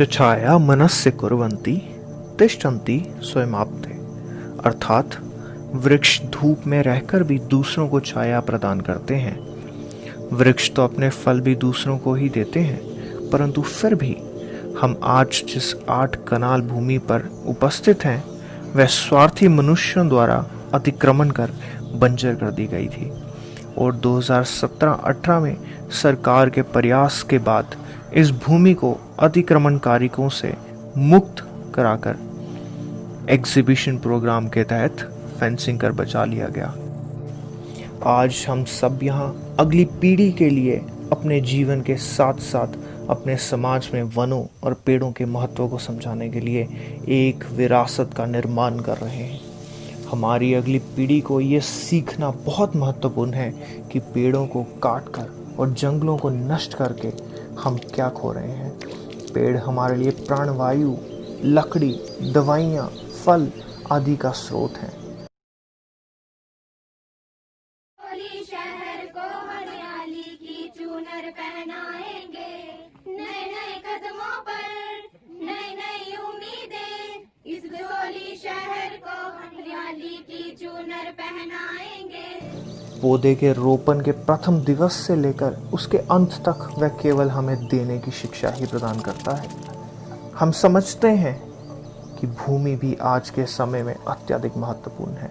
चछाया मनस्य कुर्वन्ति तिष्ठन्ति स्वयमाप्ते। अर्थात वृक्ष धूप में रहकर भी दूसरों को छाया प्रदान करते हैं। वृक्ष तो अपने फल भी दूसरों को ही देते हैं, परंतु फिर भी हम आज जिस 8 कनाल भूमि पर उपस्थित हैं वह स्वार्थी मनुष्यों द्वारा अतिक्रमण कर बंजर कर दी गई थी। और 2017-18 में सरकार के प्रयास के बाद इस भूमि को अतिक्रमणकारियों से मुक्त कराकर एग्जीबिशन प्रोग्राम के तहत फेंसिंग कर बचा लिया गया। आज हम सब यहाँ अगली पीढ़ी के लिए अपने जीवन के साथ साथ अपने समाज में वनों और पेड़ों के महत्व को समझाने के लिए एक विरासत का निर्माण कर रहे हैं। हमारी अगली पीढ़ी को ये सीखना बहुत महत्वपूर्ण है कि पेड़ों को काटकर और जंगलों को नष्ट करके हम क्या खो रहे हैं। पेड़ हमारे लिए प्राणवायु, लकड़ी, दवाइयाँ, फल आदि का स्रोत हैं। शहर को हरियाली की चूनर पहनाएंगे, नए नए कदमों पर नई नई उम्मीदें, इस सोली शहर को हरियाली की चूनर पहनाएंगे। पौधे के रोपण के प्रथम दिवस से लेकर उसके अंत तक वह केवल हमें देने की शिक्षा ही प्रदान करता है। हम समझते हैं कि भूमि भी आज के समय में अत्यधिक महत्वपूर्ण है।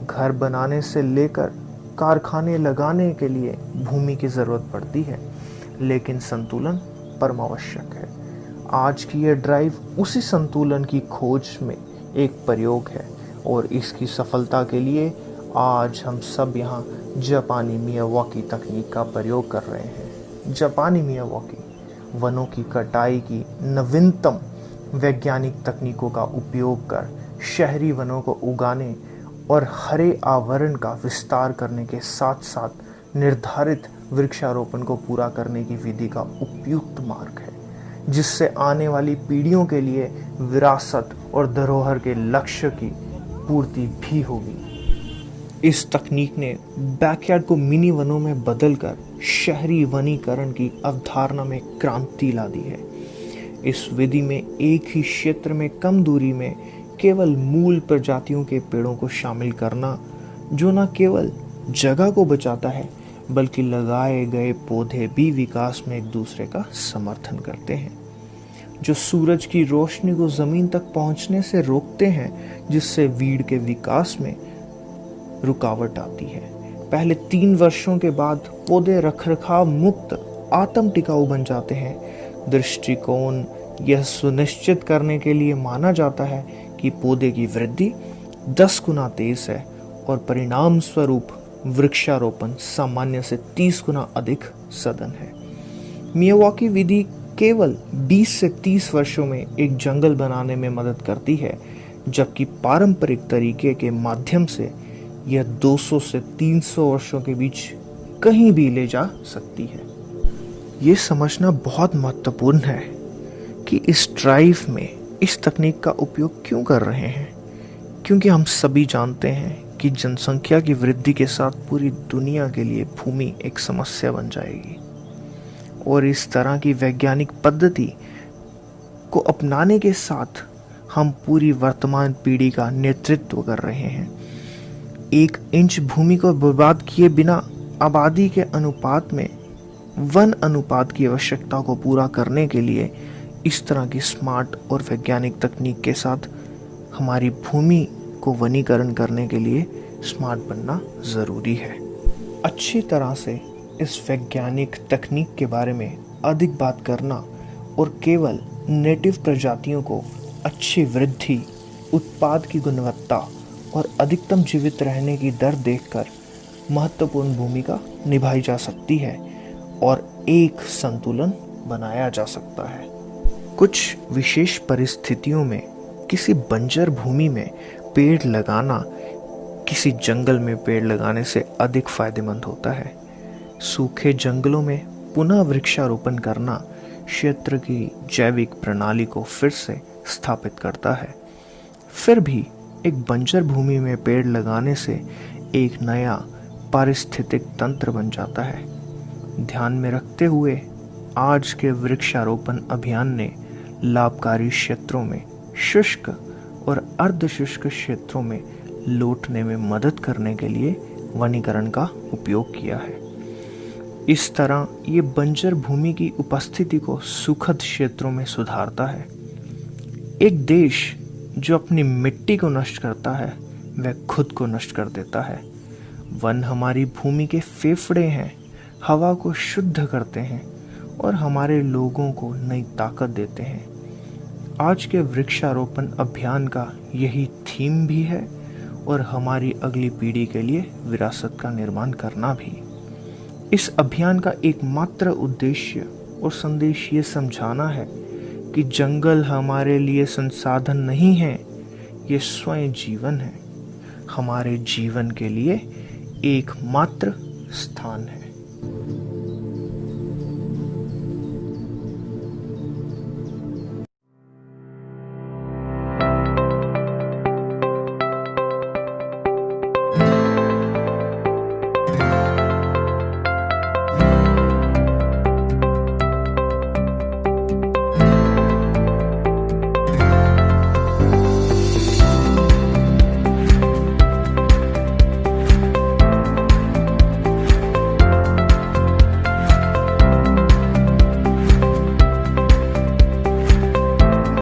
घर बनाने से लेकर कारखाने लगाने के लिए भूमि की ज़रूरत पड़ती है, लेकिन संतुलन परम आवश्यक है। आज की यह ड्राइव उसी संतुलन की खोज में एक प्रयोग है और इसकी सफलता के लिए आज हम सब यहाँ जापानी मियावाकी तकनीक का प्रयोग कर रहे हैं। जापानी मियावाकी वनों की कटाई की नवीनतम वैज्ञानिक तकनीकों का उपयोग कर शहरी वनों को उगाने और हरे आवरण का विस्तार करने के साथ साथ निर्धारित वृक्षारोपण को पूरा करने की विधि का उपयुक्त मार्ग है, जिससे आने वाली पीढ़ियों के लिए विरासत और धरोहर के लक्ष्य की पूर्ति भी होगी। इस तकनीक ने बैकयार्ड को मिनी वनों में बदलकर शहरी वनीकरण की अवधारणा में क्रांति ला दी है। इस विधि में एक ही क्षेत्र में कम दूरी में केवल मूल प्रजातियों के पेड़ों को शामिल करना, जो न केवल जगह को बचाता है बल्कि लगाए गए पौधे भी विकास में एक दूसरे का समर्थन करते हैं, जो सूरज की रोशनी को जमीन तक पहुंचने से रोकते हैं, जिससे वीड के विकास में रुकावट आती है। पहले 3 वर्षों के बाद पौधे रखरखाव मुक्त आत्म टिकाऊ बन जाते हैं। दृष्टिकोण यह सुनिश्चित करने के लिए माना जाता है कि पौधे की वृद्धि 10 गुना तेज है और परिणाम स्वरूप वृक्षारोपण सामान्य से 30 गुना अधिक सघन है। मियावाकी विधि केवल 20 से 30 वर्षों में एक जंगल बनाने में मदद करती है, जबकि पारंपरिक तरीके के माध्यम से यह 200 से 300 वर्षों के बीच कहीं भी ले जा सकती है। ये समझना बहुत महत्वपूर्ण है कि इस ड्राइव में इस तकनीक का उपयोग क्यों कर रहे हैं, क्योंकि हम सभी जानते हैं कि जनसंख्या की वृद्धि के साथ पूरी दुनिया के लिए भूमि एक समस्या बन जाएगी और इस तरह की वैज्ञानिक पद्धति को अपनाने के साथ हम पूरी वर्तमान पीढ़ी का नेतृत्व कर रहे हैं। 1 इंच भूमि को बर्बाद किए बिना आबादी के अनुपात में वन अनुपात की आवश्यकता को पूरा करने के लिए इस तरह की स्मार्ट और वैज्ञानिक तकनीक के साथ हमारी भूमि को वनीकरण करने के लिए स्मार्ट बनना ज़रूरी है। अच्छी तरह से इस वैज्ञानिक तकनीक के बारे में अधिक बात करना और केवल नेटिव प्रजातियों को अच्छी वृद्धि, उत्पाद की गुणवत्ता और अधिकतम जीवित रहने की दर देखकर महत्वपूर्ण भूमिका निभाई जा सकती है और एक संतुलन बनाया जा सकता है। कुछ विशेष परिस्थितियों में किसी बंजर भूमि में पेड़ लगाना किसी जंगल में पेड़ लगाने से अधिक फायदेमंद होता है। सूखे जंगलों में पुनः वृक्षारोपण करना क्षेत्र की जैविक प्रणाली को फिर से स्थापित करता है। फिर भी एक बंजर भूमि में पेड़ लगाने से एक नया पारिस्थितिक तंत्र बन जाता है। ध्यान में रखते हुए आज के वृक्षारोपण अभियान ने लाभकारी क्षेत्रों में शुष्क और अर्ध शुष्क क्षेत्रों में लौटने में मदद करने के लिए वनीकरण का उपयोग किया है। इस तरह ये बंजर भूमि की उपस्थिति को सुखद क्षेत्रों में सुधारता है। एक देश जो अपनी मिट्टी को नष्ट करता है वह खुद को नष्ट कर देता है। वन हमारी भूमि के फेफड़े हैं, हवा को शुद्ध करते हैं और हमारे लोगों को नई ताकत देते हैं। आज के वृक्षारोपण अभियान का यही थीम भी है और हमारी अगली पीढ़ी के लिए विरासत का निर्माण करना भी। इस अभियान का एकमात्र उद्देश्य और संदेश ये समझाना है कि जंगल हमारे लिए संसाधन नहीं है, ये स्वयं जीवन है, हमारे जीवन के लिए एकमात्र स्थान है।